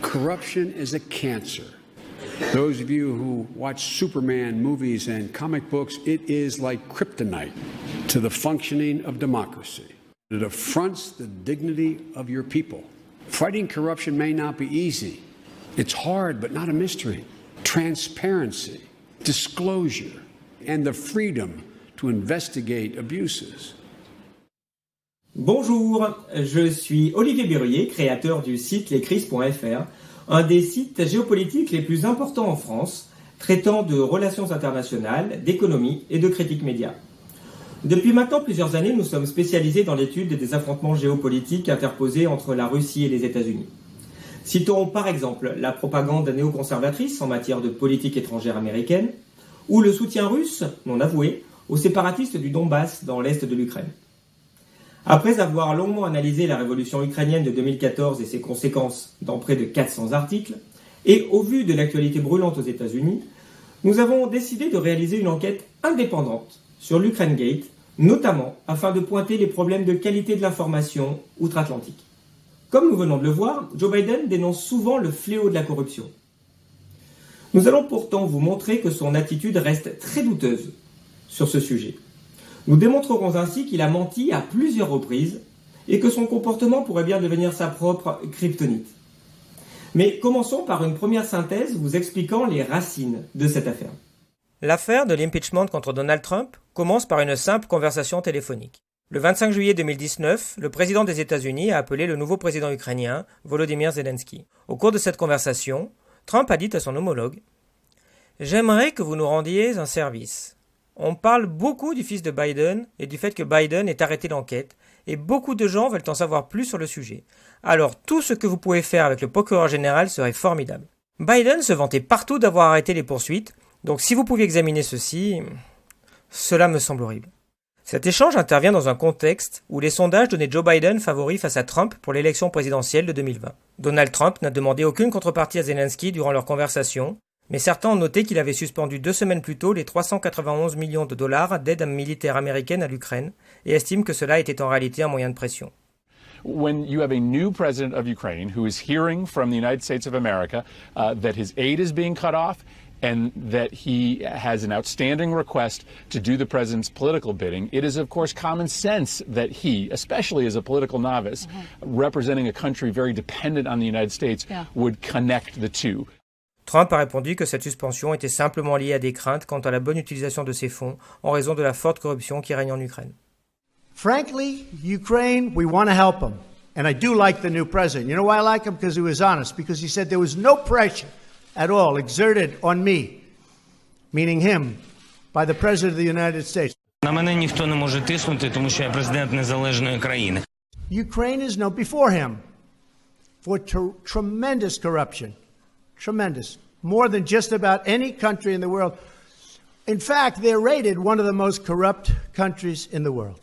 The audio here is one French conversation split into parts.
Corruption is a cancer. Those of you who watch Superman movies and comic books, it is like kryptonite to the functioning of democracy. It affronts the dignity of your people. Fighting corruption may not be easy. It's hard, but not a mystery. Transparency, disclosure, and the freedom to investigate abuses. Bonjour, je suis Olivier Berruyer, créateur du site lescrises.fr, un des sites géopolitiques les plus importants en France, traitant de relations internationales, d'économie et de critique média. Depuis maintenant plusieurs années, nous sommes spécialisés dans l'étude des affrontements géopolitiques interposés entre la Russie et les États-Unis. Citons par exemple la propagande néoconservatrice en matière de politique étrangère américaine, ou le soutien russe, non avoué, aux séparatistes du Donbass dans l'est de l'Ukraine. Après avoir longuement analysé la révolution ukrainienne de 2014 et ses conséquences dans près de 400 articles, et au vu de l'actualité brûlante aux États-Unis, nous avons décidé de réaliser une enquête indépendante sur l'Ukraine Gate, notamment afin de pointer les problèmes de qualité de l'information outre-Atlantique. Comme nous venons de le voir, Joe Biden dénonce souvent le fléau de la corruption. Nous allons pourtant vous montrer que son attitude reste très douteuse sur ce sujet. Nous démontrerons ainsi qu'il a menti à plusieurs reprises et que son comportement pourrait bien devenir sa propre kryptonite. Mais commençons par une première synthèse vous expliquant les racines de cette affaire. L'affaire de l'impeachment contre Donald Trump commence par une simple conversation téléphonique. Le 25 juillet 2019, le président des États-Unis a appelé le nouveau président ukrainien, Volodymyr Zelensky. Au cours de cette conversation, Trump a dit à son homologue « J'aimerais que vous nous rendiez un service. On parle beaucoup du fils de Biden et du fait que Biden ait arrêté l'enquête, et beaucoup de gens veulent en savoir plus sur le sujet. Alors tout ce que vous pouvez faire avec le procureur général serait formidable. » Biden se vantait partout d'avoir arrêté les poursuites, donc si vous pouviez examiner ceci, cela me semble horrible. Cet échange intervient dans un contexte où les sondages donnaient Joe Biden favori face à Trump pour l'élection présidentielle de 2020. Donald Trump n'a demandé aucune contrepartie à Zelensky durant leur conversation, mais certains ont noté qu'il avait suspendu 2 semaines plus tôt les 391 millions de dollars d'aide militaire américaine à l'Ukraine et estime que cela était en réalité un moyen de pression. When you have a new president of Ukraine who is hearing from the United States of America that his aid is being cut off and that he has an outstanding request to do the president's political bidding, it is of course common sense that he, especially as a political novice, representing a country very dependent on the United States, would connect the two. Trump a répondu que cette suspension était simplement liée à des craintes quant à la bonne utilisation de ces fonds en raison de la forte corruption qui règne en Ukraine. Frankly, Ukraine, we want to help them. And I do like the new president. You know why I like him? Because he was honest. Because he said there was no pressure at all exerted on me, meaning him, by the president of the United States. На мене ніхто не може тиснути, тому що я президент незалежної країни. Ukraine is known before him for tremendous corruption. Tremendous. More than just about any country in the world. In fact, they're rated one of the most corrupt countries in the world.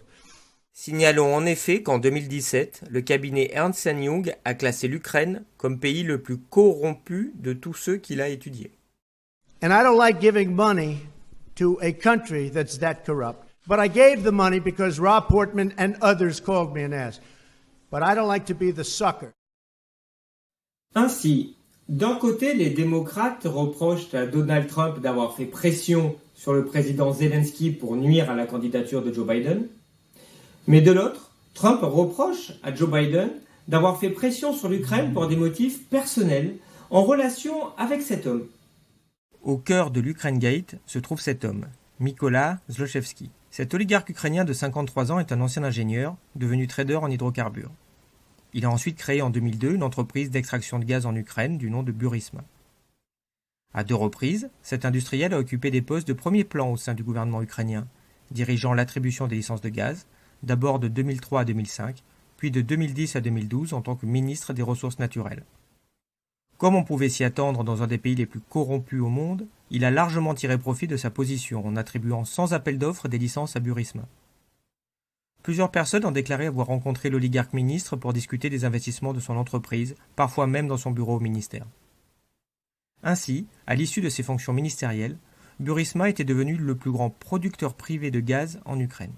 Signalons en effet qu'en 2017, le cabinet Ernst & Young a classé l'Ukraine comme pays le plus corrompu de tous ceux qu'il a étudiés. And I don't like giving money to a country that's that corrupt. But I gave the money because Rob Portman and others called me and asked. But I don't like to be the sucker. Ainsi, d'un côté, les démocrates reprochent à Donald Trump d'avoir fait pression sur le président Zelensky pour nuire à la candidature de Joe Biden. Mais de l'autre, Trump reproche à Joe Biden d'avoir fait pression sur l'Ukraine pour des motifs personnels en relation avec cet homme. Au cœur de l'Ukraine Gate se trouve cet homme, Mykola Zlochevsky. Cet oligarque ukrainien de 53 ans est un ancien ingénieur, devenu trader en hydrocarbures. Il a ensuite créé en 2002 une entreprise d'extraction de gaz en Ukraine du nom de Burisma. À 2 reprises, cet industriel a occupé des postes de premier plan au sein du gouvernement ukrainien, dirigeant l'attribution des licences de gaz, d'abord de 2003 à 2005, puis de 2010 à 2012 en tant que ministre des Ressources naturelles. Comme on pouvait s'y attendre dans un des pays les plus corrompus au monde, il a largement tiré profit de sa position en attribuant sans appel d'offres des licences à Burisma. Plusieurs personnes ont déclaré avoir rencontré l'oligarque ministre pour discuter des investissements de son entreprise, parfois même dans son bureau au ministère. Ainsi, à l'issue de ses fonctions ministérielles, Burisma était devenu le plus grand producteur privé de gaz en Ukraine.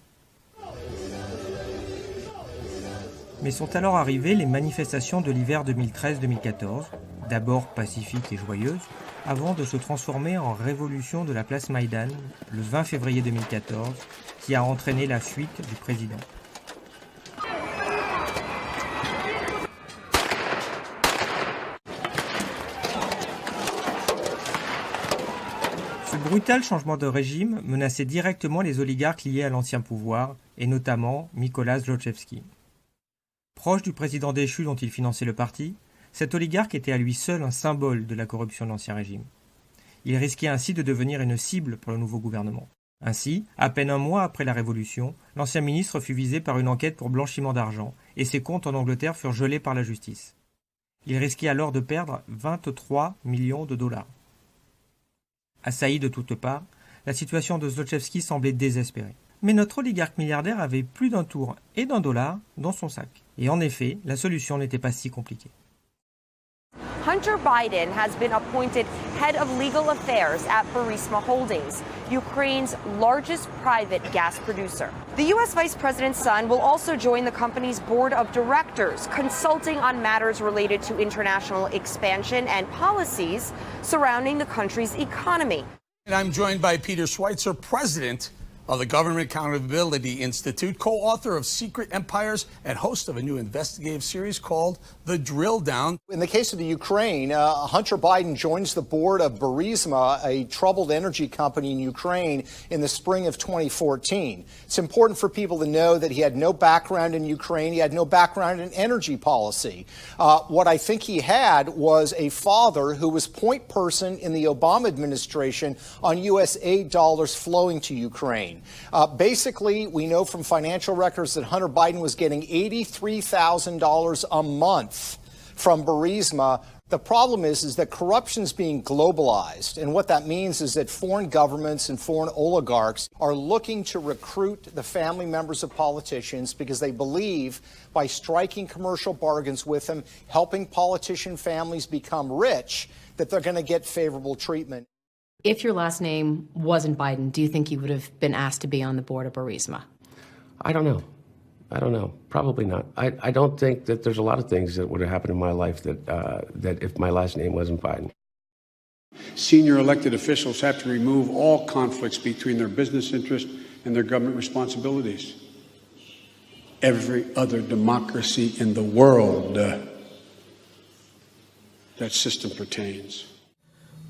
Mais sont alors arrivées les manifestations de l'hiver 2013-2014, d'abord pacifique et joyeuse, avant de se transformer en révolution de la place Maïdan le 20 février 2014, qui a entraîné la fuite du président. Ce brutal changement de régime menaçait directement les oligarques liés à l'ancien pouvoir, et notamment Mikołaj Zlochevski. Proche du président déchu dont il finançait le parti, cet oligarque était à lui seul un symbole de la corruption de l'ancien régime. Il risquait ainsi de devenir une cible pour le nouveau gouvernement. Ainsi, à peine un mois après la Révolution, l'ancien ministre fut visé par une enquête pour blanchiment d'argent et ses comptes en Angleterre furent gelés par la justice. Il risquait alors de perdre 23 millions de dollars. Assailli de toutes parts, la situation de Zlochevski semblait désespérée. Mais notre oligarque milliardaire avait plus d'un tour et d'un dollar dans son sac. Et en effet, la solution n'était pas si compliquée. Hunter Biden has been appointed head of legal affairs at Burisma Holdings, Ukraine's largest private gas producer. The U.S. Vice President's son will also join the company's board of directors, consulting on matters related to international expansion and policies surrounding the country's economy. And I'm joined by Peter Schweitzer, president of the Government Accountability Institute, co-author of Secret Empires and host of a new investigative series called The Drill Down. In the case of the Ukraine, Hunter Biden joins the board of Burisma, a troubled energy company in Ukraine, in the spring of 2014. It's important for people to know that he had no background in Ukraine. He had no background in energy policy. What I think he had was a father who was point person in the Obama administration on U.S. aid dollars flowing to Ukraine. Basically, we know from financial records that Hunter Biden was getting $83,000 a month from Burisma. The problem is that corruption is being globalized. And what that means is that foreign governments and foreign oligarchs are looking to recruit the family members of politicians because they believe by striking commercial bargains with them, helping politician families become rich, that they're going to get favorable treatment. If your last name wasn't Biden, do you think you would have been asked to be on the board of Burisma? I don't know. Probably not. I don't think that there's a lot of things that would have happened in my life that if my last name wasn't Biden. Senior elected officials have to remove all conflicts between their business interests and their government responsibilities. Every other democracy in the world, that system pertains.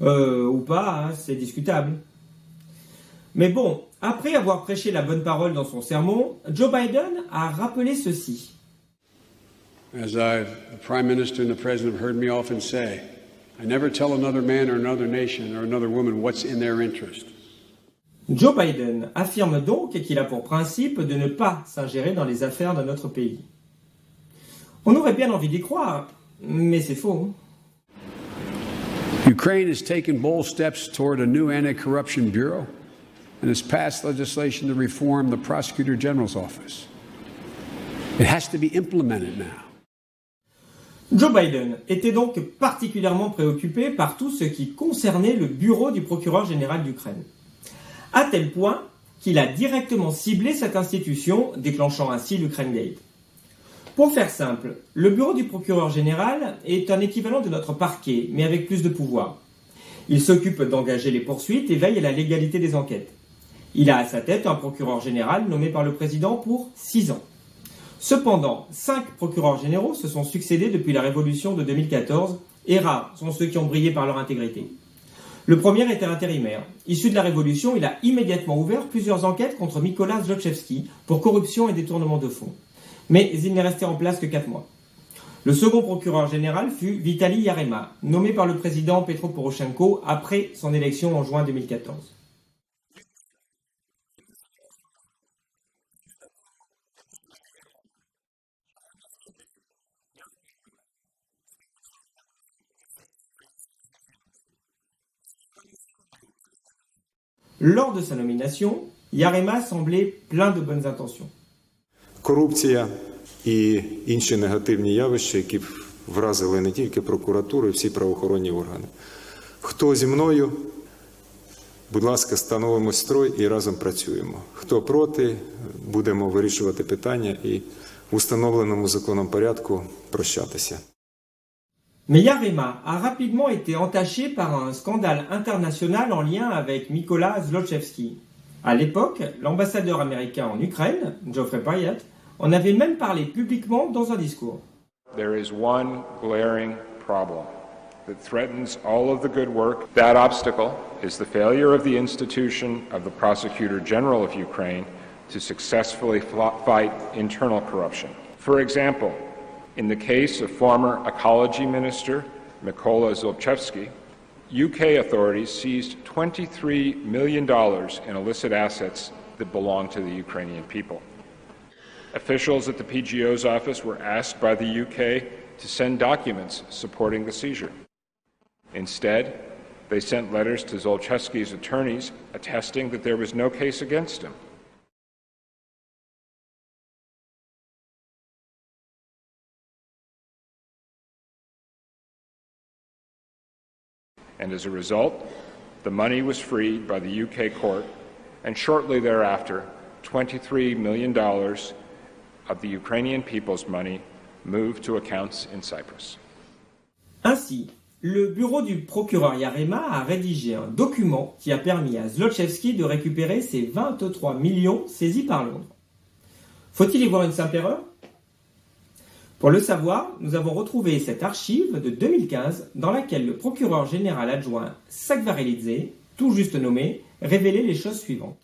Ou pas, hein, c'est discutable. Mais bon, après avoir prêché la bonne parole dans son sermon, Joe Biden a rappelé ceci. As the Prime Minister and the President have heard me often say, I never tell another man or another nation or another woman what's in their interest. Joe Biden affirme donc qu'il a pour principe de ne pas s'ingérer dans les affaires de notre pays. On aurait bien envie d'y croire, mais c'est faux. Ukraine has taken bold steps toward a new anti-corruption bureau and has passed legislation to reform the Prosecutor General's office. It has to be implemented now. Joe Biden était donc particulièrement préoccupé par tout ce qui concernait le bureau du procureur général d'Ukraine. À tel point qu'il a directement ciblé cette institution, déclenchant ainsi l'Ukraine Gate. Pour faire simple, le bureau du procureur général est un équivalent de notre parquet, mais avec plus de pouvoir. Il s'occupe d'engager les poursuites et veille à la légalité des enquêtes. Il a à sa tête un procureur général nommé par le président pour 6 ans. Cependant, 5 procureurs généraux se sont succédés depuis la révolution de 2014 et rares sont ceux qui ont brillé par leur intégrité. Le premier était intérimaire. Issu de la révolution, il a immédiatement ouvert plusieurs enquêtes contre Mikołaj Zlochevski pour corruption et détournement de fonds. Mais il n'est resté en place que 4 mois. Le second procureur général fut Vitaly Yarema, nommé par le président Petro Poroshenko après son élection en juin 2014. Lors de sa nomination, Yarema semblait plein de bonnes intentions. Корупція і інші негативні явища, які вразили не тільки прокуратуру, і всі правоохоронні органи. Хто зі мною, будь ласка, становимо строй і разом працюємо. Хто проти, будемо вирішувати питання і в установленому законом порядку прощатися. Mais Yarema a rapidement été entaché par un scandale international en lien avec Mykola Zlochevsky. À l'époque, l'ambassadeur américain en Ukraine, Geoffrey Pyatt, en avait même parlé publiquement dans un discours. There is one glaring problem that threatens all of the good work. That obstacle is the failure of the institution of the Prosecutor General of Ukraine to successfully fight internal corruption. For example, in the case of former ecology minister Mykola Zlochevsky, UK authorities seized $23 million in illicit assets that belong to the Ukrainian people. Officials at the PGO's office were asked by the UK to send documents supporting the seizure. Instead, they sent letters to Zlochevsky's attorneys attesting that there was no case against him. And as a result, the money was freed by the UK court, and shortly thereafter, $23 million of the Ukrainian people's money moved to accounts in Cyprus. Ainsi, le bureau du procureur Yarema a rédigé un document qui a permis à Zlochevsky de récupérer ses 23 millions saisis par Londres. Faut-il y voir une simple erreur? Pour le savoir, nous avons retrouvé cette archive de 2015 dans laquelle le procureur général adjoint Saakashvili, tout juste nommé, révélait les choses suivantes.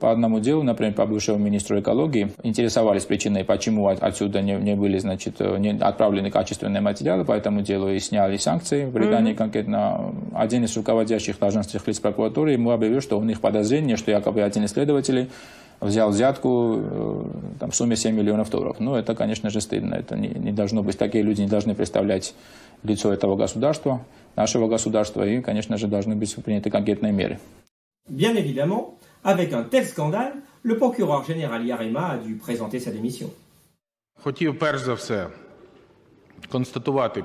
По одному делу, например, по бывшему министру экологии, интересовались причиной, почему отсюда не были, значит, не отправлены качественные материалы по этому делу и сняли санкции. В Британии конкретно один из руководящих должностных лиц прокуратуры ему объявил, что у них подозрение, что якобы один из следователей взял взятку там, в сумме $7 миллионов. Ну, это, конечно же, стыдно. Это не должно быть. Такие люди не должны представлять лицо этого государства, нашего государства, и, конечно же, должны быть приняты конкретные меры. Bien évidemment, avec un tel scandale, le procureur général Yarema a dû présenter sa démission. Хотів перш за все констатувати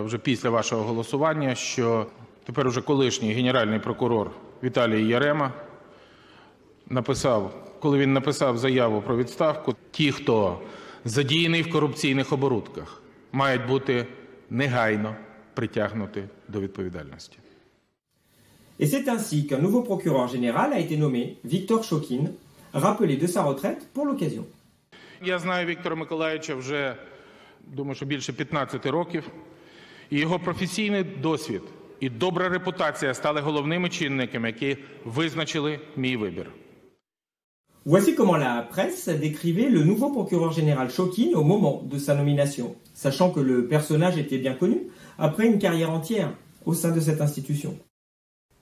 вже після вашого голосування, що тепер уже колишній генеральний прокурор Віталій Ярема написав, коли він написав заяву про відставку, ті, хто задіяний в корупційних оборудках, мають бути негайно притягнуті до відповідальності. Et c'est ainsi qu'un nouveau procureur général a été nommé, Viktor Shokin, rappelé de sa retraite pour l'occasion. Я знаю Віктора Миколайовича вже, думаю, що більше 15 років. І його професійний досвід і добра репутація стали головними чинниками, які визначили мій вибір. Voici comment la presse décrivait le nouveau procureur général Shokin au moment de sa nomination, sachant que le personnage était bien connu après une carrière entière au sein de cette institution.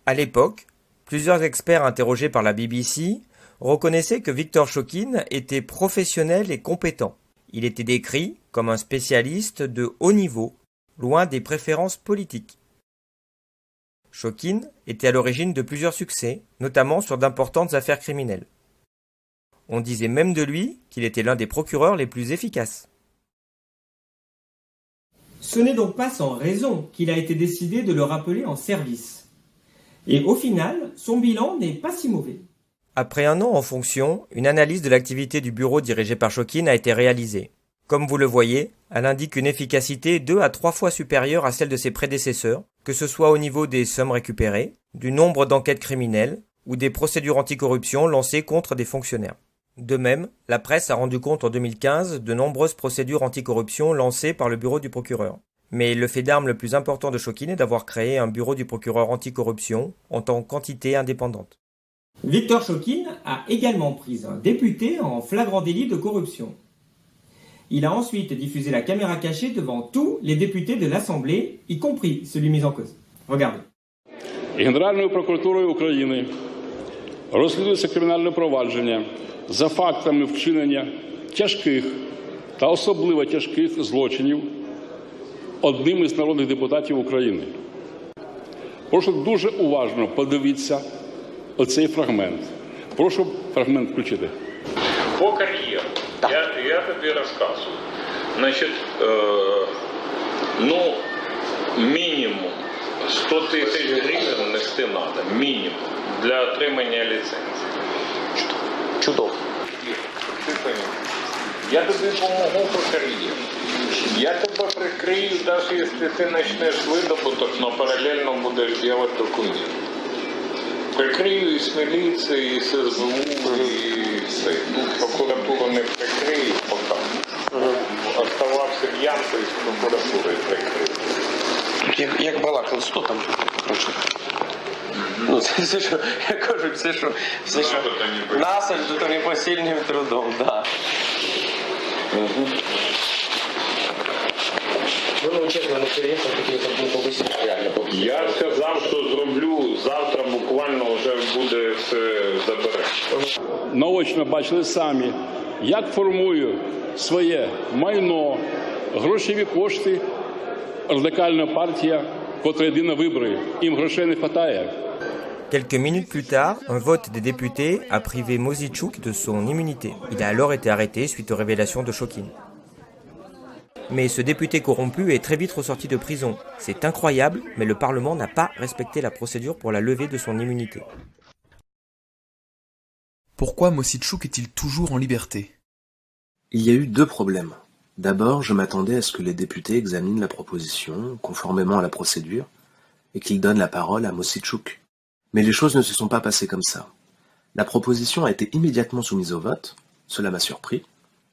À l'époque, plusieurs experts interrogés par la BBC reconnaissaient que Viktor Shokin était professionnel et compétent. Il était décrit comme un spécialiste de haut niveau, loin des préférences politiques. Shokin était à l'origine de plusieurs succès, notamment sur d'importantes affaires criminelles. On disait même de lui qu'il était l'un des procureurs les plus efficaces. Ce n'est donc pas sans raison qu'il a été décidé de le rappeler en service. Et au final, son bilan n'est pas si mauvais. Après un an en fonction, une analyse de l'activité du bureau dirigé par Shokin a été réalisée. Comme vous le voyez, elle indique une efficacité 2 à 3 fois supérieure à celle de ses prédécesseurs, que ce soit au niveau des sommes récupérées, du nombre d'enquêtes criminelles ou des procédures anticorruption lancées contre des fonctionnaires. De même, la presse a rendu compte en 2015 de nombreuses procédures anticorruption lancées par le bureau du procureur. Mais le fait d'arme le plus important de Shokin est d'avoir créé un bureau du procureur anticorruption en tant qu'entité indépendante. Viktor Shokin a également pris un député en flagrant délit de corruption. Il a ensuite diffusé la caméra cachée devant tous les députés de l'Assemblée, y compris celui mis en cause. Regardez. Генеральною прокуратурою України розслідується кримінальне провадження за фактами вчинення тяжких та особливо тяжких злочинів одним із народних депутатів України. Прошу дуже уважно подивитися оцей фрагмент. Прошу фрагмент включити. По карьеру. Я тобі розказую. Значить, мінімум 100 тисяч гривень нести треба. Мінімум. Для отримання ліцензії. Чудово. Я тобі допомогу по кар'єрі. Я тебе прикрию, навіть якщо ти почнеш видобуток, но паралельно будеш робити документи. Прикрию і з міліції, і з СБУ, і все. Ну, прокуратуру не прикрию поки. Оставався в ямку і з прокуратурою прикрию. Як балакали, що там? Коротше. Ну, це все, що, я кажу, все, що насаджу, то непосильним трудом, да. Ну, чесно, не переїхав, такий побисів реально. Я сказав, що зроблю, завтра буквально вже буде все забере. Наочно бачили самі, як формує своє майно, грошові кошти радикальна партія, котра йде на вибори. Їм грошей не вистачає. Quelques minutes plus tard, un vote des députés a privé Mozychuk de son immunité. Il a alors été arrêté suite aux révélations de Shokin. Mais ce député corrompu est très vite ressorti de prison. C'est incroyable, mais le Parlement n'a pas respecté la procédure pour la levée de son immunité. Pourquoi Mozychuk est-il toujours en liberté? Il y a eu deux problèmes. D'abord, je m'attendais à ce que les députés examinent la proposition, conformément à la procédure, et qu'ils donnent la parole à Mozychuk. Mais les choses ne se sont pas passées comme ça. La proposition a été immédiatement soumise au vote, cela m'a surpris.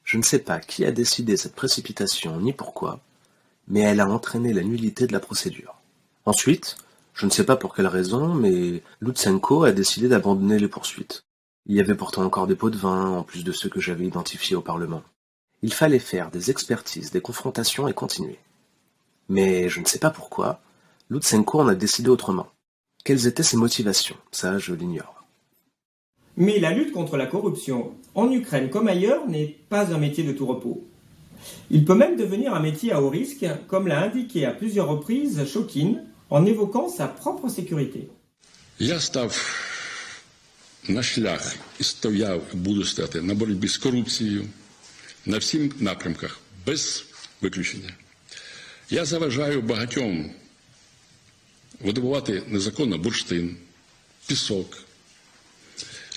Je ne sais pas qui a décidé cette précipitation ni pourquoi, mais elle a entraîné la nullité de la procédure. Ensuite, je ne sais pas pour quelle raison, mais Lutsenko a décidé d'abandonner les poursuites. Il y avait pourtant encore des pots de vin, en plus de ceux que j'avais identifiés au Parlement. Il fallait faire des expertises, des confrontations et continuer. Mais je ne sais pas pourquoi, Lutsenko en a décidé autrement. Quelles étaient ses motivations? Ça, je l'ignore. Mais la lutte contre la corruption, en Ukraine comme ailleurs, n'est pas un métier de tout repos. Il peut même devenir un métier à haut risque, comme l'a indiqué à plusieurs reprises Shokin, en évoquant sa propre sécurité. Я став на шлях і стояв, і буду стати на боротьбі з корупцією на всіх напрямках, без виключення. Я заважаю багатьом видобувати незаконно бурштин, пісок,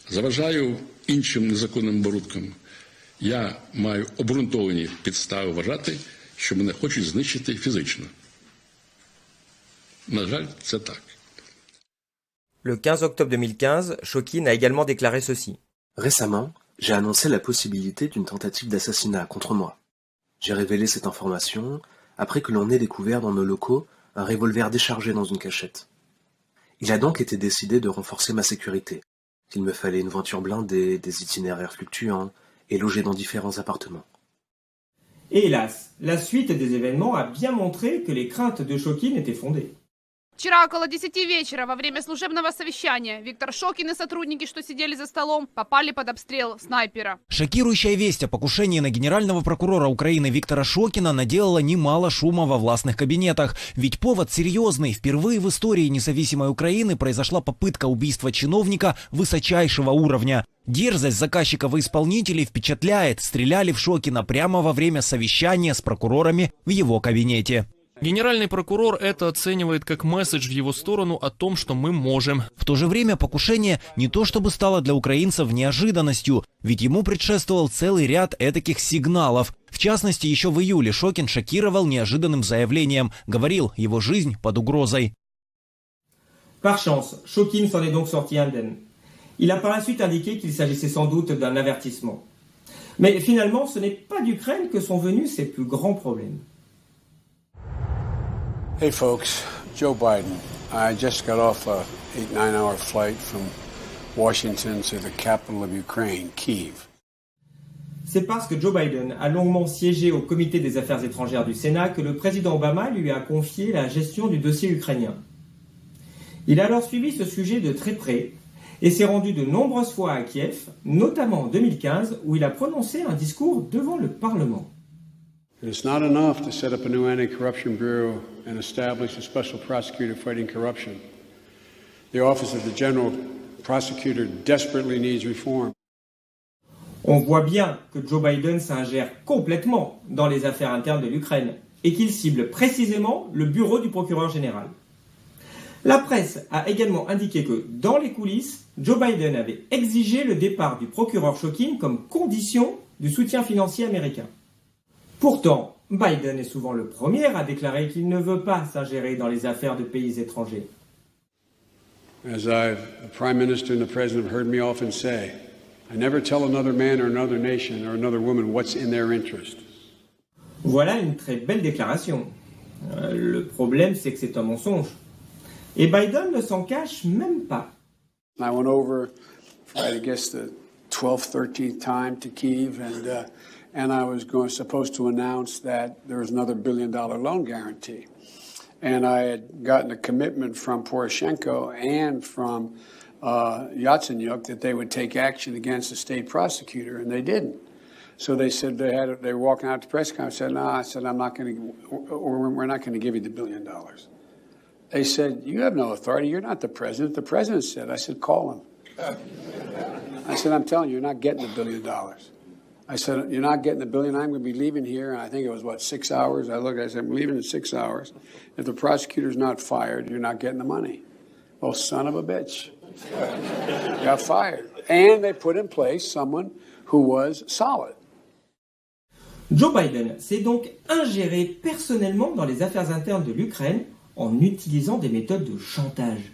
заважаю іншим незаконним оборудкам. Я маю обґрунтовані підстави вважати, що мене хочуть знищити фізично. На жаль, це так. Le 15 octobre 2015, Shokin a également déclaré ceci. Récemment, j'ai annoncé la possibilité d'une tentative d'assassinat contre moi. J'ai révélé cette information après que l'on ait découvert dans nos locaux un revolver déchargé dans une cachette. Il a donc été décidé de renforcer ma sécurité. Il me fallait une voiture blindée, des itinéraires fluctuants et loger dans différents appartements. Et hélas, la suite des événements a bien montré que les craintes de Shokin étaient fondées. Вчера около 10 вечера во время служебного совещания Виктор Шокин и сотрудники, что сидели за столом, попали под обстрел снайпера. Шокирующая весть о покушении на генерального прокурора Украины Виктора Шокина наделала немало шума во властных кабинетах. Ведь повод серьезный. Впервые в истории независимой Украины произошла попытка убийства чиновника высочайшего уровня. Дерзость заказчиков и исполнителей впечатляет. Стреляли в Шокина прямо во время совещания с прокурорами в его кабинете. Генеральный прокурор это оценивает как месседж в его сторону о том, что мы можем. В то же время покушение не то чтобы стало для украинцев неожиданностью, ведь ему предшествовал целый ряд этаких сигналов. В частности, еще в июле Шокин шокировал неожиданным заявлением, говорил, его жизнь под угрозой. Par chance, Shokin s'en est donc sorti indemne. Il a par la suite indiqué qu'il s'agissait sans doute d'un avertissement. Mais finalement, ce n'est pas d'Ukraine que sont venus ses plus grands problèmes. Hey folks, Joe Biden. I just got off a 8-9 hour flight from Washington to the capital of Ukraine, Kyiv. C'est parce que Joe Biden a longuement siégé au comité des affaires étrangères du Sénat que le président Obama lui a confié la gestion du dossier ukrainien. Il a alors suivi ce sujet de très près et s'est rendu de nombreuses fois à Kiev, notamment en 2015 où il a prononcé un discours devant le Parlement. It's not enough to set up a new anti-corruption bureau and establish a special prosecutor fighting corruption. The Office of the General Prosecutor desperately needs reform. On voit bien que Joe Biden s'ingère complètement dans les affaires internes de l'Ukraine et qu'il cible précisément le bureau du procureur général. La presse a également indiqué que, dans les coulisses, Joe Biden avait exigé le départ du procureur Shokin comme condition du soutien financier américain. Pourtant, Biden est souvent le premier à déclarer qu'il ne veut pas s'ingérer dans les affaires de pays étrangers. As the Prime Minister and the President have heard me often say, I never tell another man or another nation or another woman what's in their interest. Voilà une très belle déclaration. Le problème, c'est que c'est un mensonge. Et Biden ne s'en cache même pas. I went over for, I guess, the 12th, 13th time to Kyiv, and I was supposed to announce that there was another $1 billion loan guarantee. And I had gotten a commitment from Poroshenko and from Yatsenyuk that they would take action against the state prosecutor, and they didn't. So they said they were walking out to the press conference. I said, no, I said, we're not going to give you the $1 billion. They said, you have no authority. You're not the president. The president said. I said, call him. I said, I'm telling you, you're not getting the $1 billion. I said, you're not getting the $1 billion. I'm going to be leaving here. And I think it was, 6 hours? I looked, I said, I'm leaving in 6 hours. If the prosecutor's not fired, you're not getting the money. Well, son of a bitch. Got fired. And they put in place someone who was solid. Joe Biden s'est donc ingéré personnellement dans les affaires internes de l'Ukraine en utilisant des méthodes de chantage.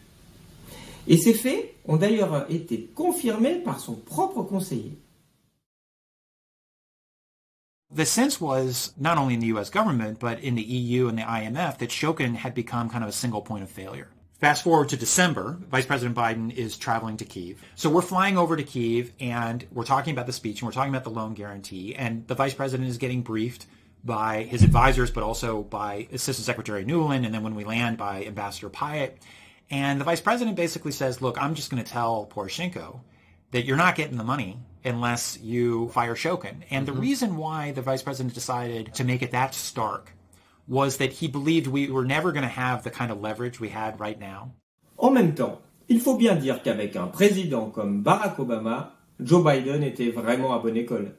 Et ces faits ont d'ailleurs été confirmés par son propre conseiller. The sense was, not only in the U.S. government, but in the EU and the IMF, that Shokin had become kind of a single point of failure. Fast forward to December, Vice President Biden is traveling to Kyiv. So we're flying over to Kyiv, and we're talking about the speech, and we're talking about the loan guarantee, and the Vice President is getting briefed by his advisors, but also by Assistant Secretary Nuland, and then when we land, by Ambassador Pyatt. And the Vice President basically says, look, I'm just going to tell Poroshenko that you're not getting the money unless you fire Shokin. And the reason why the Vice President decided to make it that stark was that he believed we were never going to have the kind of leverage we had right now. En même temps, il faut bien dire qu'avec un président comme Barack Obama, Joe Biden était vraiment à bonne école.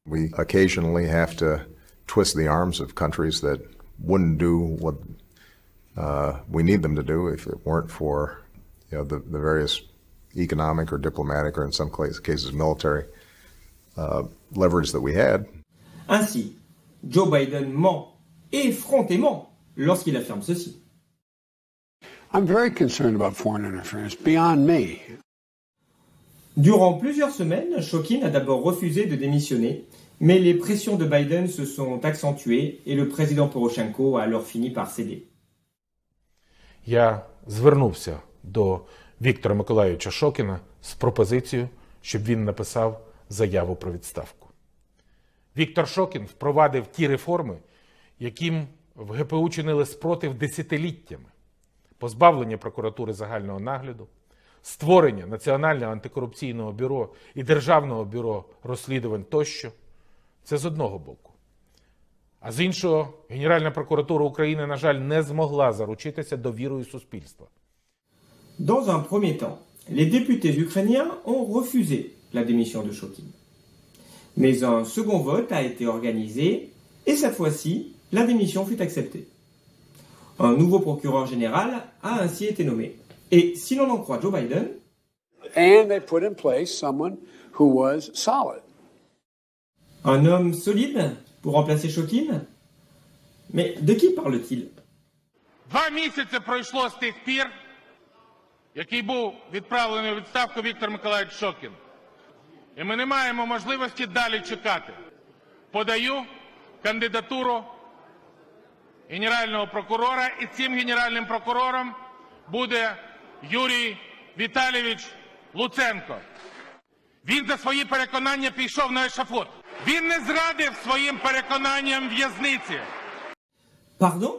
We occasionally have to twist the arms of countries that wouldn't do what we need them to do if it weren't for the various economic or diplomatic or in some cases military leverage that we had. Ainsi, Joe Biden ment effrontément lorsqu'il affirme ceci. I'm very concerned about foreign interference, beyond me. Durant plusieurs semaines, Shokin a d'abord refusé de démissionner, mais les pressions de Biden se sont accentuées et le président Poroshenko a alors fini par céder. Я звернувся до Віктора Миколайовича Шокіна з пропозицією, щоб він написав заяву про відставку. Віктор Шокін впровадив ті реформи, яким в ГПУ чинили спротив десятиліттями. Позбавлення прокуратури загального нагляду, створення Національного антикорупційного бюро і Державного бюро розслідувань тощо. Це з одного боку. А з іншого, Генеральна прокуратура України, на жаль, не змогла заручитися довірою суспільства. Dans un premier temps, les députés ukrainiens ont refusé la démission de Shokin. Mais un second vote a été organisé et cette fois-ci, la démission fut acceptée. Un nouveau procureur général a ainsi été nommé. Et si l'on en croit Joe Biden, And they put in place someone who was solid. Un homme solide pour remplacer Shokin? Mais de qui parle-t-il? 2 місяці пройшло з тих пір, який був відправлений у відставку Віктор Миколайович Шокін. І ми не маємо можливості далі чекати. Подаю кандидатуру генерального прокурора, і цим генеральним прокурором буде Юрій Віталійович Луценко. Він за свої переконання пішов на ешафот. Він не зрадив своїм переконанням в'язниці. Pardon?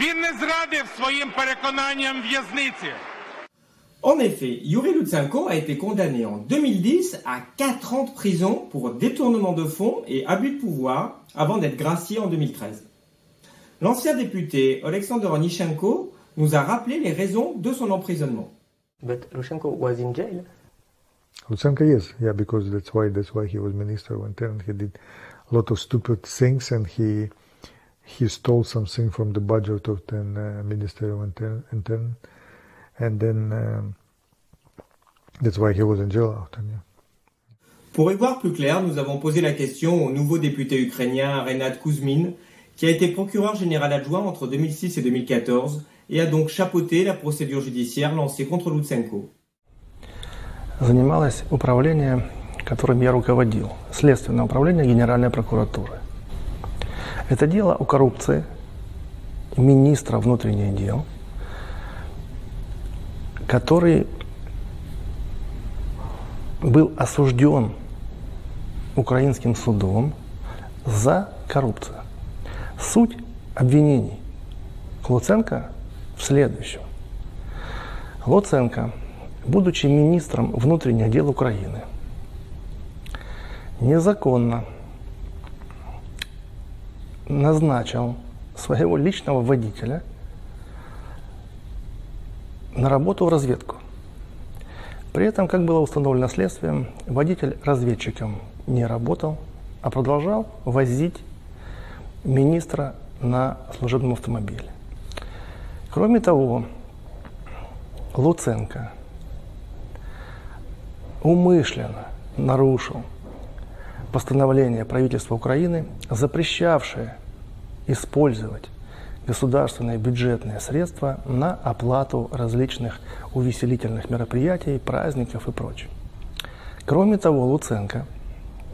Він не зрадив своїм переконанням в'язниці. En effet, Yuri Lutsenko a été condamné en 2010 à 4 ans de prison pour détournement de fonds et abus de pouvoir avant d'être gracié en 2013. L'ancien député Alexander Onishenko nous a rappelé les raisons de son emprisonnement. But Lutsenko was in jail. Lutsenko, yes, yeah, because that's why he was minister when he did a lot of stupid things, and he stole something from the budget of the Ministry of Interior, and then that's why he was in jail after. Yeah. Pour y voir plus clair, nous avons posé la question au nouveau député ukrainien Renat Kuzmin, qui a été procureur général adjoint entre 2006 et 2014 et a donc chapeauté la procédure judiciaire lancée contre Луценко. Занималось управление, которым я руководил, Следственное управление Генеральной прокуратуры. Это дело о коррупции министра внутренних дел, который был осужден украинским судом за коррупцию. Суть обвинений к Луценко в следующем. Луценко, будучи министром внутренних дел Украины, незаконно назначил своего личного водителя на работу в разведку. При этом, как было установлено следствием, водитель разведчиком не работал, а продолжал возить министра на служебном автомобиле. Кроме того, Луценко умышленно нарушил постановление правительства Украины, запрещавшее использовать государственные бюджетные средства на оплату различных увеселительных мероприятий, праздников и прочее. Кроме того, Луценко,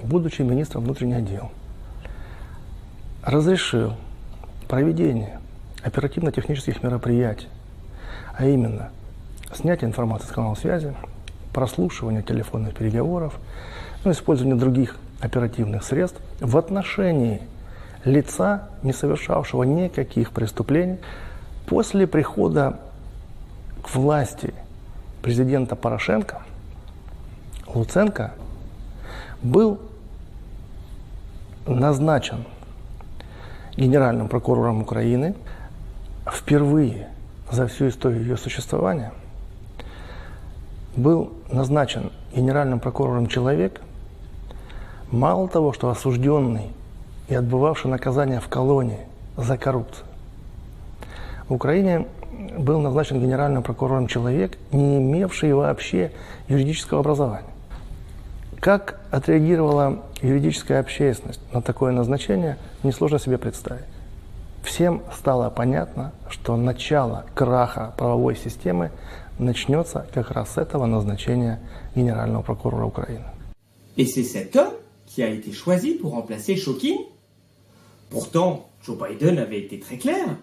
будучи министром внутренних дел, разрешил проведение оперативно-технических мероприятий, а именно снятие информации с канала связи, прослушивание телефонных переговоров, использование других оперативных средств в отношении лица, не совершавшего никаких преступлений. После прихода к власти президента Порошенко Луценко был назначен генеральным прокурором Украины. Впервые за всю историю ее существования был назначен генеральным прокурором человек, мало того, что осужденный и отбывавший наказание в колонии за коррупцию. В Украине был назначен генеральным прокурором человек, не имевший вообще юридического образования. Как отреагировала юридическая общественность на такое назначение, несложно себе представить. Всем стало понятно, что начало краха правовой системы начнется как раз с этого назначения генерального прокурора Украины. Et c'est cet homme qui a été choisi pour remplacer Shokin. Pourtant, Joe Biden avait été très clair.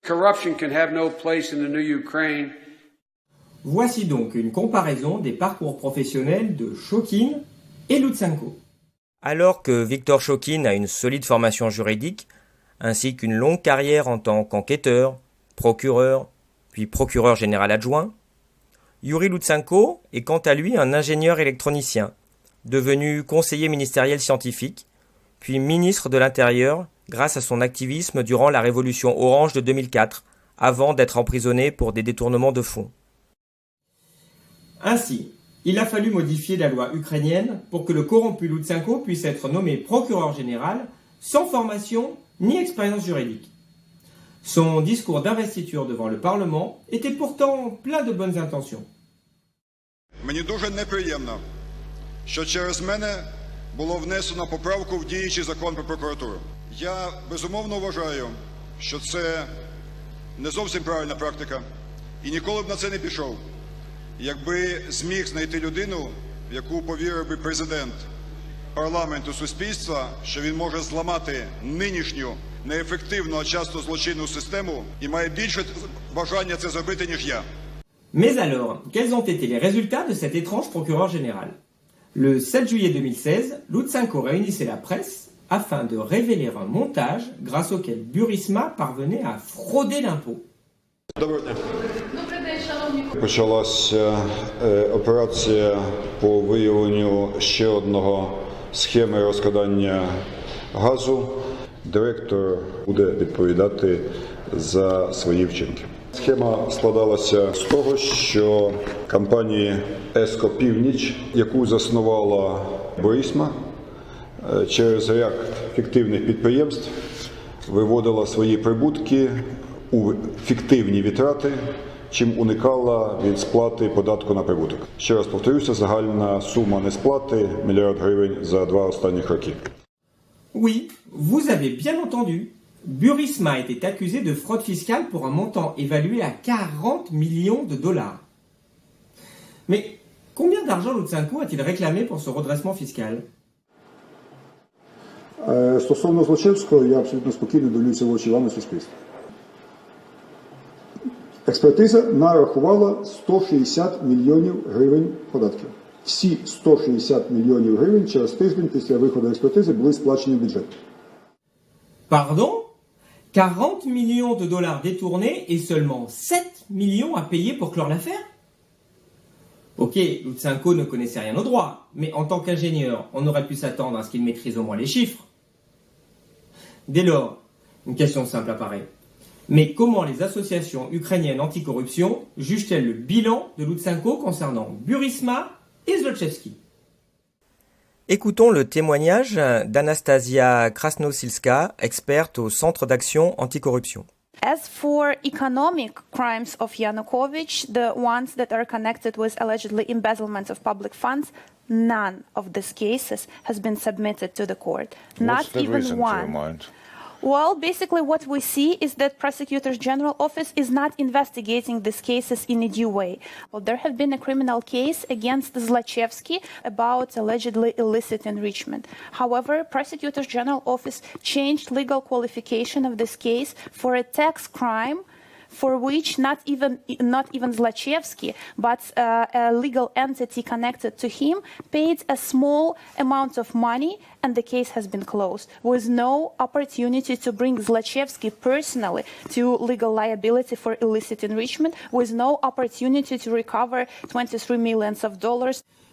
Corruption can have no place in the new Ukraine. Voici donc une comparaison des parcours professionnels de Shokin et Lutsenko. Alors que Viktor Shokin a une solide formation juridique, ainsi qu'une longue carrière en tant qu'enquêteur, procureur, puis procureur général adjoint, Yuri Lutsenko est quant à lui un ingénieur électronicien, devenu conseiller ministériel scientifique, puis ministre de l'Intérieur grâce à son activisme durant la révolution orange de 2004, avant d'être emprisonné pour des détournements de fonds. Ainsi, il a fallu modifier la loi ukrainienne pour que le corrompu Lutsenko puisse être nommé procureur général sans formation ni expérience juridique. Son discours d'investiture devant le Parlement était pourtant plein de bonnes intentions. Мені дуже неприємно, що через мене було внесено поправку в діючий закон про прокуратуру. Я безумовно вважаю, що це не зовсім правильна практика і ніколи б на це не пішов, якби зміг знайти людину, в яку повірив би президент парламенту, суспільства, що він може зламати нинішню неефективну, а часто злочинну систему і має більше бажання це зробити, ніж я. Mais alors, quels ont été les résultats de cet étrange procureur général? Le 7 juillet 2016, Lutsenko réunissait la presse afin de révéler un montage grâce auquel Burisma parvenait à frauder l'impôt. Почалася операція по виявленню ще одного схеми розкрадання газу. Директор буде відповідати за свої вчинки. Схема складалася з того, що компанія «Еско Північ», яку заснувала Бурісма, через ряд фіктивних підприємств виводила свої прибутки у фіктивні витрати чим уникала від сплати податку на прибуток. Ще раз повторюся, загальна сума несплати – $1 мільярд гривень за 2 останніх роки. Oui, vous avez bien entendu. Burisma était accusé de fraude fiscale pour un montant évalué à 40 millions de dollars. Mais combien d'argent Lutsenko a-t-il réclamé pour ce redressement fiscal? Стосовно Злочевського, я абсолютно спокійно дивлюся в очі вам і суспільству. Експертиза нарахувала 160 мільйонів гривень податків. Всі 160 мільйонів гривень через тиждень після виходу експертизи були сплачені в бюджет. Pardon? 40 millions de dollars détournés et seulement 7 millions à payer pour clore l'affaire? Ok, Lutsenko ne connaissait rien au droit, mais en tant qu'ingénieur, on aurait pu s'attendre à ce qu'il maîtrise au moins les chiffres. Dès lors, une question simple apparaît. Mais comment les associations ukrainiennes anticorruption jugent-elles le bilan de Lutsenko concernant Burisma et Zlochevsky? Écoutons le témoignage d'Anastasia Krasnosilska, experte au Centre d'action anticorruption. As for economic crimes of Yanukovych, the ones that are connected with allegedly embezzlement of public funds, none of these cases has been submitted to the court. Not even one. Well, basically what we see is that Prosecutor's General Office is not investigating these cases in a due way. Well, there have been a criminal case against Zlochevsky about allegedly illicit enrichment. However, Prosecutor's General Office changed legal qualification of this case for a tax crime for which not even Zlochevsky, but a legal entity connected to him paid a small amount of money, and the case has been closed, with no opportunity to bring Zlochevsky personally to legal liability for illicit enrichment, with no opportunity to recover $23 million.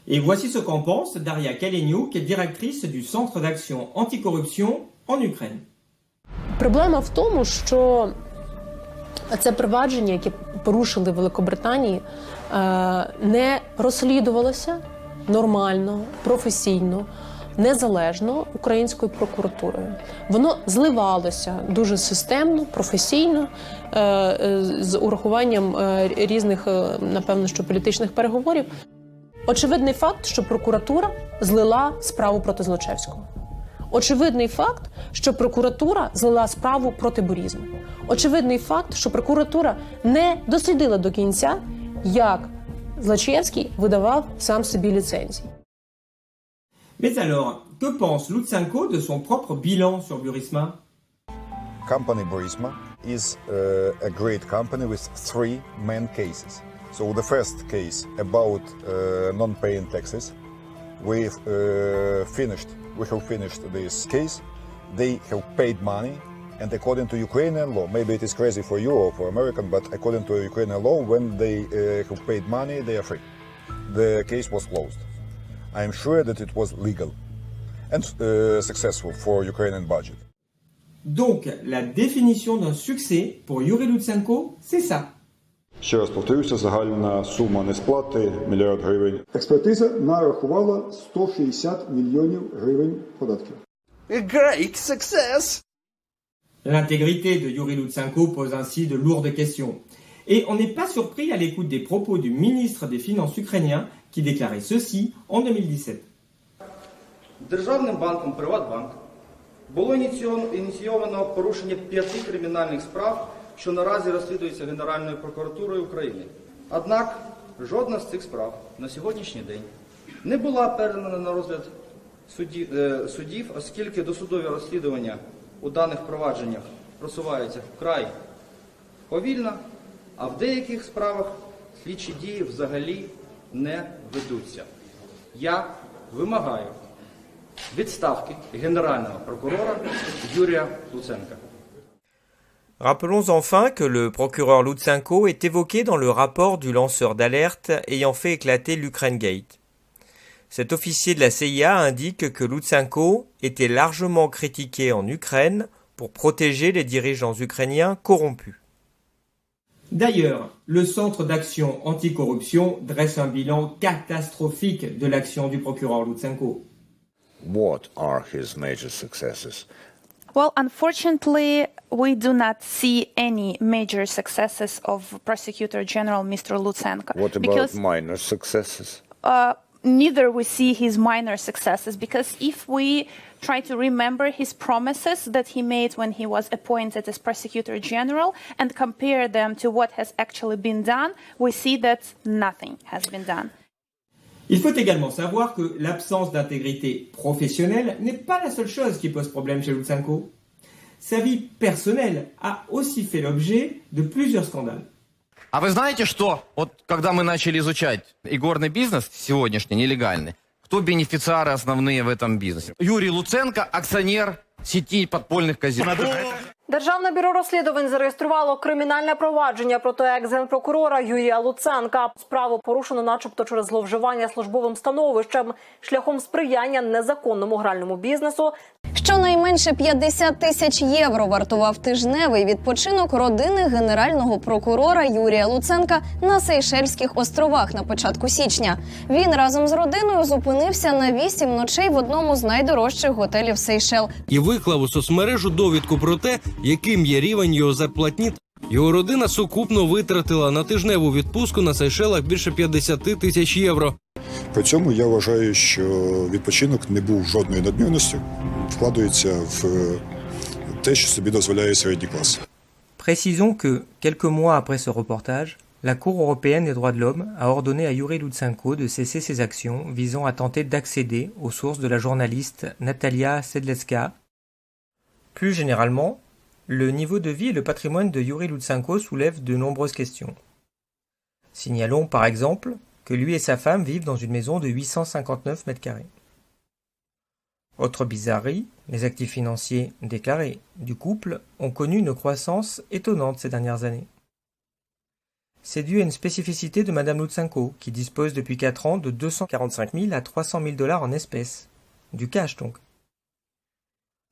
Et voici ce qu'en pense Daria Kaleniuk, qui est directrice du Centre d'action anticorruption en Ukraine. Проблема в тому, що це провадження, яке порушили в Великобританії, не розслідувалося нормально, професійно, незалежно українською прокуратурою. Воно зливалося дуже системно, професійно, з урахуванням різних, напевно, що політичних переговорів. Очевидний факт, що прокуратура злила справу проти Злочевського. Очевидний факт, що прокуратура злила справу проти Бурізму. Очевидний факт, що прокуратура не дослідила до кінця, як Злочевський видавав сам собі ліцензії. Mais alors, que pense Lutsenko de son propre bilan sur Burisma? Company Burisma is a great company with 3 main cases. So the first case about non-paying taxes, we have finished this case. They have paid money, and according to Ukrainian law, maybe it is crazy for you or for American, but according to Ukrainian law, when they have paid money, they are free. The case was closed. I am sure that it was legal and successful for Ukrainian budget. Donc, la définition d'un succès pour Yuri Lutsenko, c'est ça. Ще раз повторюся, загальна сума несплати – $1 мільярд гривень. Експертиза нарахувала 160 мільйонів гривень податків. A great success! L'intégrité de Yuri Lutsenko pose ainsi de lourdes questions. Et on n'est pas surpris à l'écoute des propos du ministre des Finances ukrainien qui déclarait ceci en 2017. Державним банком «Приватбанк» було ініційовано порушення 5 кримінальних справ, що наразі розслідується Генеральною прокуратурою України. Однак жодна з цих справ на сьогоднішній день не була передана на розгляд судів, оскільки досудові розслідування у даних провадженнях просуваються вкрай повільно, а в деяких справах слідчі дії взагалі не ведуться. Я вимагаю відставки Генерального прокурора Юрія Луценка. Rappelons enfin que le procureur Lutsenko est évoqué dans le rapport du lanceur d'alerte ayant fait éclater l'Ukraine Gate. Cet officier de la CIA indique que Lutsenko était largement critiqué en Ukraine pour protéger les dirigeants ukrainiens corrompus. D'ailleurs, le Centre d'action anticorruption dresse un bilan catastrophique de l'action du procureur Lutsenko. What are his major successes? Well, unfortunately, we do not see any major successes of Prosecutor General Mr. Lutsenko. What about minor successes? Neither we see his minor successes, because if we try to remember his promises that he made when he was appointed as Prosecutor General and compare them to what has actually been done, we see that nothing has been done. Il faut également savoir que l'absence d'intégrité professionnelle n'est pas la seule chose qui pose problème chez Lutsenko. Sa vie personnelle a aussi fait l'objet de plusieurs скандалов. А вы знаете, что вот когда мы начали изучать игорный бизнес сегодняшний, нелегальный, кто бенефициары основные в этом бизнесе? Юрий Луценко, акционер сети подпольных казино. Державне бюро розслідувань зареєструвало кримінальне провадження проти екс-генпрокурора Юрія Луценка. Справу порушено начебто через зловживання службовим становищем шляхом сприяння незаконному гральному бізнесу. Щонайменше 50 тисяч євро вартував тижневий відпочинок родини генерального прокурора Юрія Луценка на Сейшельських островах на початку січня. Він разом з родиною зупинився на 8 ночей в одному з найдорожчих готелів Сейшел. І виклав у соцмережу довідку про те, яким є рівень його зарплатні. Його родина сукупно витратила на тижневу відпустку на Сейшелах більше 50 тисяч євро. При цьому я вважаю, що відпочинок не був жодною надмірністю, вкладається в те, що собі дозволяє середній клас. Précisons que, quelques mois après ce reportage, la Cour européenne des droits de l'homme a ordonné à Yuri Lutsenko de cesser ses actions visant à tenter d'accéder aux sources de la journaliste Natalia Sedlecka. Plus généralement, le niveau de vie et le patrimoine de Yuri Lutsenko soulèvent de nombreuses questions. Signalons par exemple que lui et sa femme vivent dans une maison de 859 mètres carrés. Autre bizarrerie, les actifs financiers déclarés du couple ont connu une croissance étonnante ces dernières années. C'est dû à une spécificité de Madame Lutsenko, qui dispose depuis 4 ans de 245 000 à 300 000 $ en espèces. Du cash donc.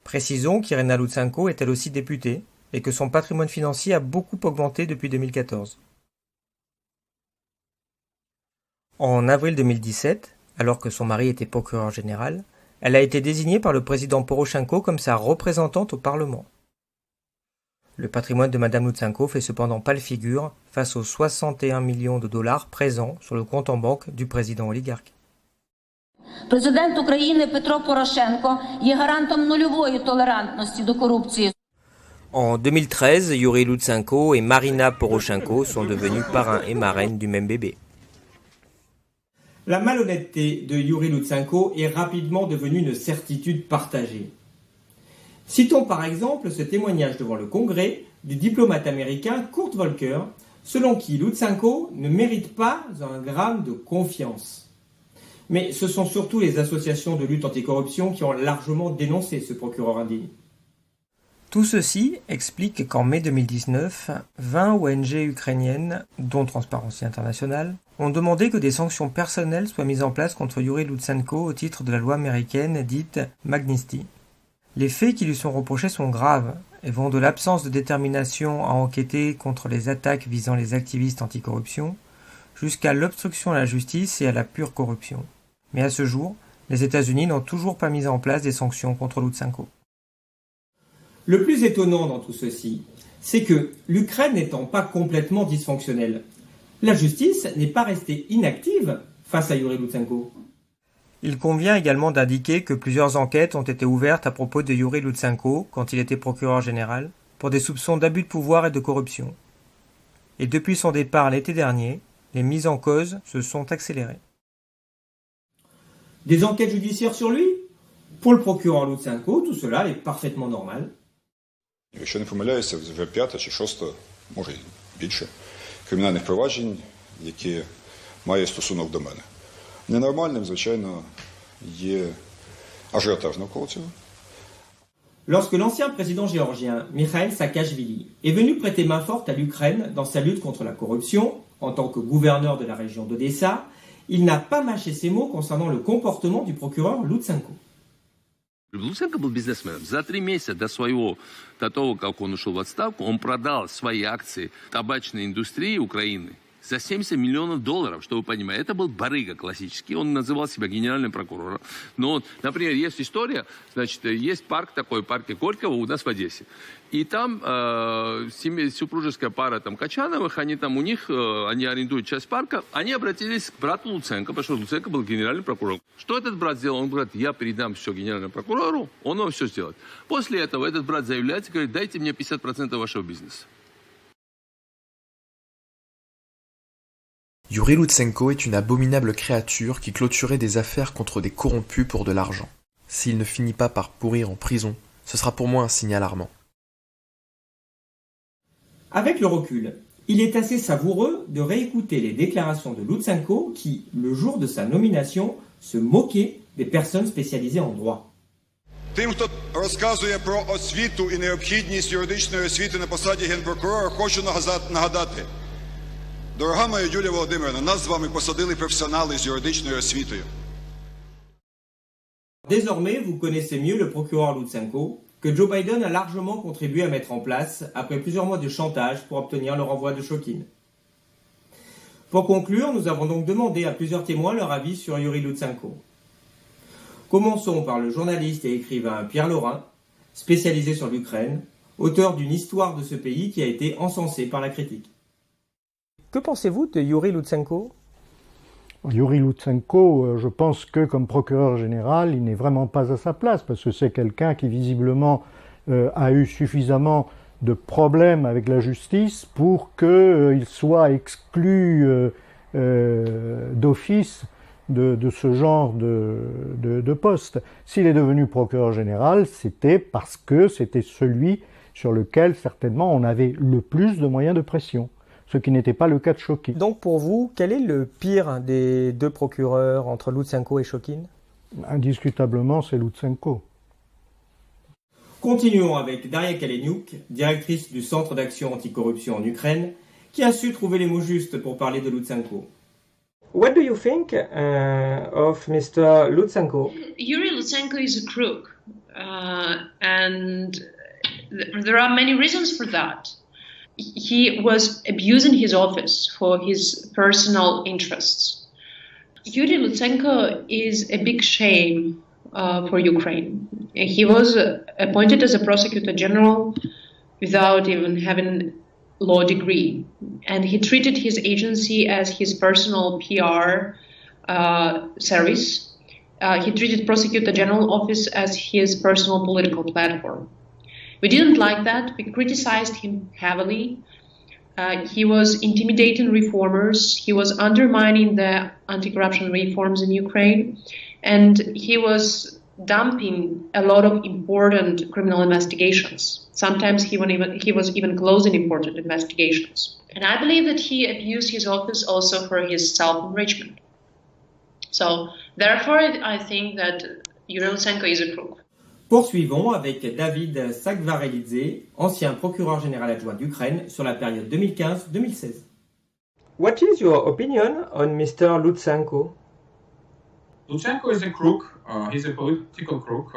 Précisons qu'Irina Lutsenko est elle aussi députée et que son patrimoine financier a beaucoup augmenté depuis 2014. En avril 2017, alors que son mari était procureur général, elle a été désignée par le président Poroshenko comme sa représentante au Parlement. Le patrimoine de Madame Lutsenko fait cependant pâle figure face aux 61 millions de $ présents sur le compte en banque du président oligarque. Президент України Петро Порошенко є гарантом нульової толерантності до корупції. En 2013, Yuri Lutsenko et Marina Poroshenko sont devenus parrain et marraine du même bébé. La malhonnêteté de Yuri Lutsenko est rapidement devenue une certitude partagée. Citons par exemple ce témoignage devant le Congrès du diplomate américain Kurt Volker, selon qui Lutsenko ne mérite pas un gramme de confiance. Mais ce sont surtout les associations de lutte anticorruption qui ont largement dénoncé ce procureur indigne. Tout ceci explique qu'en mai 2019, 20 ONG ukrainiennes, dont Transparency International, ont demandé que des sanctions personnelles soient mises en place contre Yuri Lutsenko au titre de la loi américaine dite Magnitsky. Les faits qui lui sont reprochés sont graves et vont de l'absence de détermination à enquêter contre les attaques visant les activistes anticorruption jusqu'à l'obstruction à la justice et à la pure corruption. Mais à ce jour, les États-Unis n'ont toujours pas mis en place des sanctions contre Lutsenko. Le plus étonnant dans tout ceci, c'est que l'Ukraine n'étant pas complètement dysfonctionnelle, la justice n'est pas restée inactive face à Yuri Lutsenko. Il convient également d'indiquer que plusieurs enquêtes ont été ouvertes à propos de Yuri Lutsenko quand il était procureur général pour des soupçons d'abus de pouvoir et de corruption. Et depuis son départ l'été dernier, les mises en cause se sont accélérées. Des enquêtes judiciaires sur lui? Pour le procureur Lutsenko, tout cela est parfaitement normal. Якщо не помиляюся, вже 5 чи 6, може й більше, кримінальних проваджень, які мають стосунок до мене. Ненормальним, звичайно, є ажіотаж навколо цього. Lorsque l'ancien président géorgien, Mikhail Saakashvili, est venu prêter main forte à l'Ukraine dans sa lutte contre la corruption, en tant que gouverneur de la région d'Odessa, il n'a pas mâché ses mots concernant le comportement du procureur Lutsenko. Луценко был бизнесменом. За 3 месяца до того, как он ушел в отставку, он продал свои акции табачной индустрии Украины за $70 миллионов, что вы понимаете. Это был барыга классический, он называл себя генеральным прокурором. Но, например, есть история, значит, есть парк такой, парк Горького у нас в Одессе. И там супружеская пара там Качановых, они там у них, они арендуют часть парка, они обратились к брату Луценко, потому что Луценко был генеральным прокурором. Что этот брат сделал? Он говорит, я передам все генеральному прокурору, он вам все сделает. После этого этот брат заявляется, говорит, дайте мне 50% вашего бизнеса. Yuri Lutsenko est une abominable créature qui clôturait des affaires contre des corrompus pour de l'argent. S'il ne finit pas par pourrir en prison, ce sera pour moi un signe alarmant. Avec le recul, il est assez savoureux de réécouter les déclarations de Lutsenko qui, le jour de sa nomination, se moquait des personnes spécialisées en droit. Тим, хто розказує про освіту і необхідність юридичної освіти на посаді генпрокурора, хочу нагадати. Дорога моя Юлія Володимирівна, нас з вами посадили професіонали з юридичною освітою. Désormais, vous connaissez mieux le procureur Lutsenko, que Joe Biden a largement contribué à mettre en place après plusieurs mois de chantage pour obtenir le renvoi de Shokin. Pour conclure, nous avons donc demandé à plusieurs témoins leur avis sur Yuri Lutsenko. Commençons par le journaliste et écrivain Pierre Laurin, spécialisé sur l'Ukraine, auteur d'une histoire de ce pays qui a été encensée par la critique. Que pensez-vous de Yuri Lutsenko ? Yuri Lutsenko, je pense que comme procureur général, il n'est vraiment pas à sa place, parce que c'est quelqu'un qui visiblement a eu suffisamment de problèmes avec la justice pour qu'il soit exclu d'office de ce genre de poste. S'il est devenu procureur général, c'était parce que c'était celui sur lequel certainement on avait le plus de moyens de pression. Ce qui n'était pas le cas de Shokin. Donc pour vous, quel est le pire des deux procureurs entre Lutsenko et Shokin ? Indiscutablement, c'est Lutsenko. Continuons avec Daria Kaleniuk, directrice du Centre d'action anticorruption en Ukraine, qui a su trouver les mots justes pour parler de Lutsenko. What do you think of Mr. Lutsenko? Yuri Lutsenko is a crook, and there are many reasons for that. He was abusing his office for his personal interests. Yuri Lutsenko is a big shame for Ukraine. He was appointed as a prosecutor general without even having law degree, and he treated his agency as his personal PR service. He treated prosecutor general office as his personal political platform. We didn't like that. We criticized him heavily. He was intimidating reformers. He was undermining the anti-corruption reforms in Ukraine. And he was dumping a lot of important criminal investigations. Sometimes he was even closing important investigations. And I believe that he abused his office also for his self-enrichment. So, therefore, I think that Yuri Lutsenko is a crook. Poursuivons avec David Sagvarelidze, ancien procureur général adjoint d'Ukraine sur la période 2015-2016. What is your opinion on Mr. Lutsenko? Lutsenko is a crook. He's a political crook.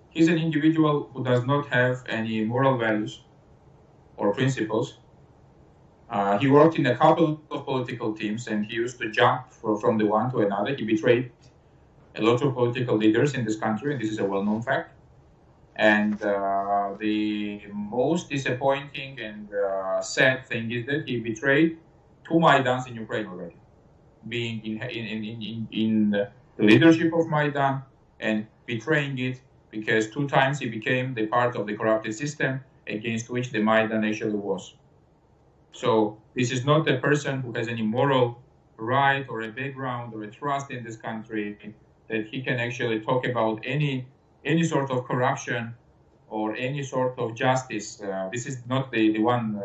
He's an individual who does not have any moral values or principles. He worked in a couple of political teams, and he used to jump from the one to another. He betrayed a lot of political leaders in this country, and this is a well-known fact. And the most disappointing and sad thing is that he betrayed two Maidans in Ukraine already, being in the leadership of Maidan and betraying it because 2 times he became the part of the corrupted system against which the Maidan actually was. So this is not a person who has any moral right or a background or a trust in this country that he can actually talk about any sort of corruption or any sort of justice. This is not the one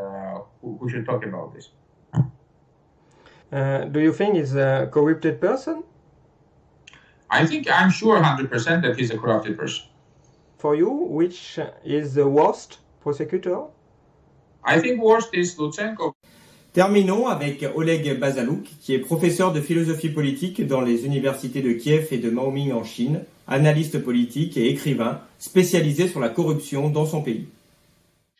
who should talk about this. Do you think he's a corrupted person? I'm sure 100% that he's a corrupted person. For you, which is the worst prosecutor? I think worst is Lutsenko. Terminons avec Oleg Bazalouk, qui est professeur de philosophie politique dans les universités de Kiev et de Maoming en Chine, analyste politique et écrivain spécialisé sur la corruption dans son pays.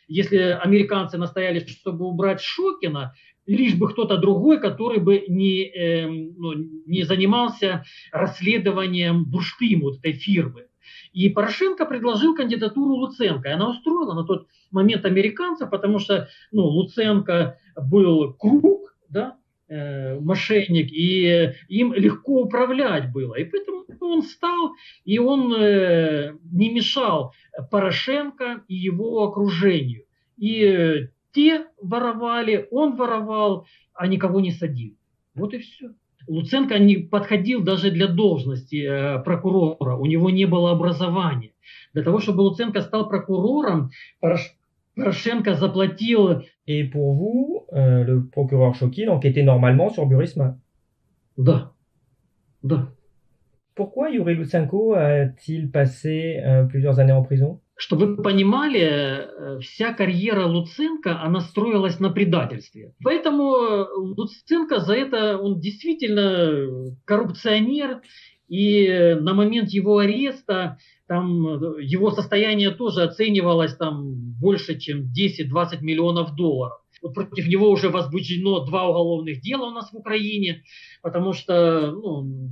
если американцы настояли, чтобы убрать Шокина, лишь бы кто-то другой, который бы не занимался расследованием бурштину вот этой фирмы. И Порошенко предложил кандидатуру Луценко. И она устроила на тот момент американцев, потому что Луценко был круг, да, мошенник, и им легко управлять было. И поэтому он встал, и он не мешал Порошенко и его окружению. И те воровали, он воровал, а никого не садил. Вот и все. Луценко не подходил даже для должности прокурора, у него не было образования. Для того, чтобы Луценко стал прокурором, Порошенко заплатил... Et pour vous, le procureur Chokhin enquêtait normalement sur Burisma? Да. Да. Pourquoi Yuri Lutsenko a-t-il passé plusieurs années en prison? Чтобы вы понимали, вся карьера Луценко, она строилась на предательстве. Поэтому Луценко за это, он действительно коррупционер, и на момент его ареста там его состояние тоже оценивалось там больше, чем 10-20 миллионов долларов. Вот против него уже возбуждено 2 уголовных дела у нас в Украине, потому что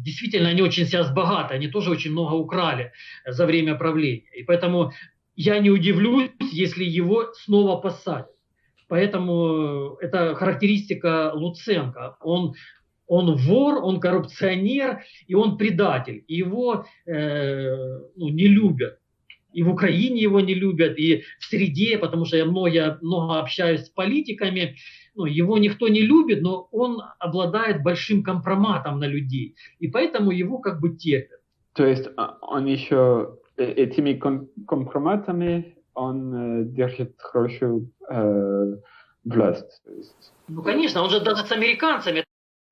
действительно они очень сейчас богаты, они тоже очень много украли за время правления. И поэтому я не удивлюсь, если его снова посадят. Поэтому это характеристика Луценко. Он вор, он коррупционер, и он предатель. И его не любят. И в Украине его не любят, и в среде, потому что я много общаюсь с политиками. Его никто не любит, но он обладает большим компроматом на людей. И поэтому его как бы терпят. То есть он еще этими компроматами он держит хорошую власть? Конечно, он же даже с американцами.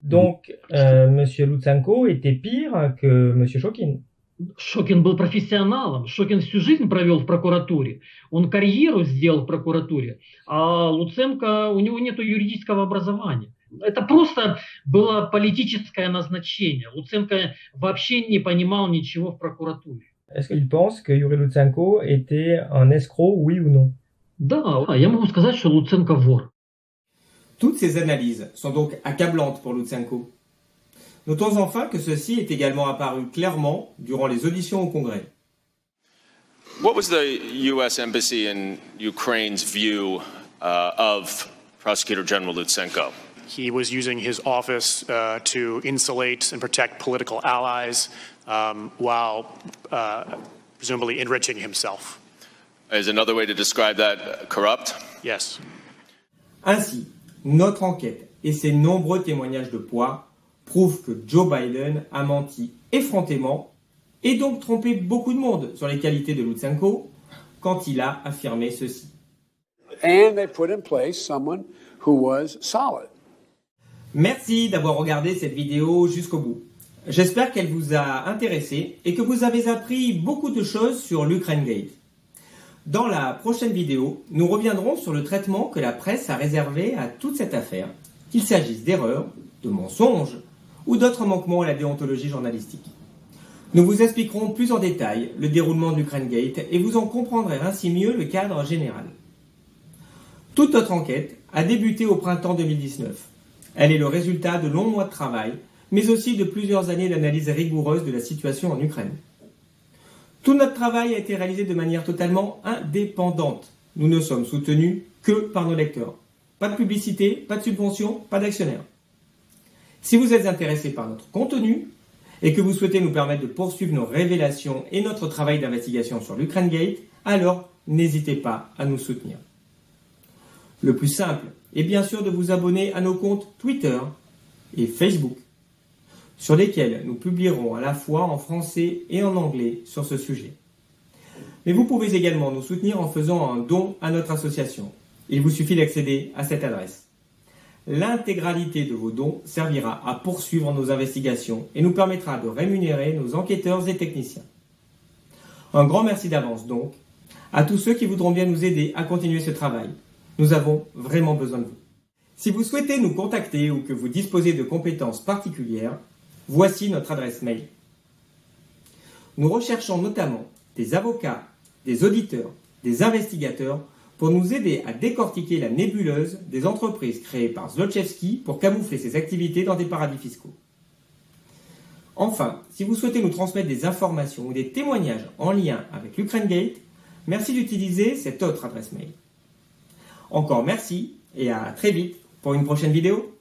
Donc, M. Lutsenko était pire que M. Chokhin. Шокин был профессионалом. Шокин всю жизнь провел в прокуратуре. Он карьеру сделал в прокуратуре. А Луценко, у него нет юридического образования. Это просто было политическое назначение. Луценко вообще не понимал ничего в прокуратуре. Est-ce qu'il pense que Yuri Lutsenko était un escroc, oui ou non? Да, я могу сказать, что Луценко вор. Toutes ces analyses sont donc accablantes pour Lutsenko. Notons enfin que ceci est également apparu clairement durant les auditions au Congrès. What was the U.S. Embassy in Ukraine's view of Prosecutor General Lutsenko? He was using his office to insulate and protect political allies while presumably enriching himself. Is another way to describe that corrupt? Yes. Ainsi, notre enquête et ses nombreux témoignages de poids prouvent que Joe Biden a menti effrontément et donc trompé beaucoup de monde sur les qualités de Lutsenko quand il a affirmé ceci. And they put in place someone who was solid. Merci d'avoir regardé cette vidéo jusqu'au bout. J'espère qu'elle vous a intéressé et que vous avez appris beaucoup de choses sur l'Ukraine Gate. Dans la prochaine vidéo, nous reviendrons sur le traitement que la presse a réservé à toute cette affaire, qu'il s'agisse d'erreurs, de mensonges ou d'autres manquements à la déontologie journalistique. Nous vous expliquerons plus en détail le déroulement de l'Ukraine Gate et vous en comprendrez ainsi mieux le cadre général. Toute notre enquête a débuté au printemps 2019. Elle est le résultat de longs mois de travail, mais aussi de plusieurs années d'analyse rigoureuse de la situation en Ukraine. Tout notre travail a été réalisé de manière totalement indépendante. Nous ne sommes soutenus que par nos lecteurs. Pas de publicité, pas de subvention, pas d'actionnaires. Si vous êtes intéressé par notre contenu et que vous souhaitez nous permettre de poursuivre nos révélations et notre travail d'investigation sur l'Ukraine Gate, alors n'hésitez pas à nous soutenir. Le plus simple est bien sûr de vous abonner à nos comptes Twitter et Facebook, sur lesquels nous publierons à la fois en français et en anglais sur ce sujet. Mais vous pouvez également nous soutenir en faisant un don à notre association. Il vous suffit d'accéder à cette adresse. L'intégralité de vos dons servira à poursuivre nos investigations et nous permettra de rémunérer nos enquêteurs et techniciens. Un grand merci d'avance donc à tous ceux qui voudront bien nous aider à continuer ce travail. Nous avons vraiment besoin de vous. Si vous souhaitez nous contacter ou que vous disposez de compétences particulières, voici notre adresse mail. Nous recherchons notamment des avocats, des auditeurs, des investigateurs pour nous aider à décortiquer la nébuleuse des entreprises créées par Zlochevsky pour camoufler ses activités dans des paradis fiscaux. Enfin, si vous souhaitez nous transmettre des informations ou des témoignages en lien avec l'Ukraine Gate, merci d'utiliser cette autre adresse mail. Encore merci et à très vite pour une prochaine vidéo.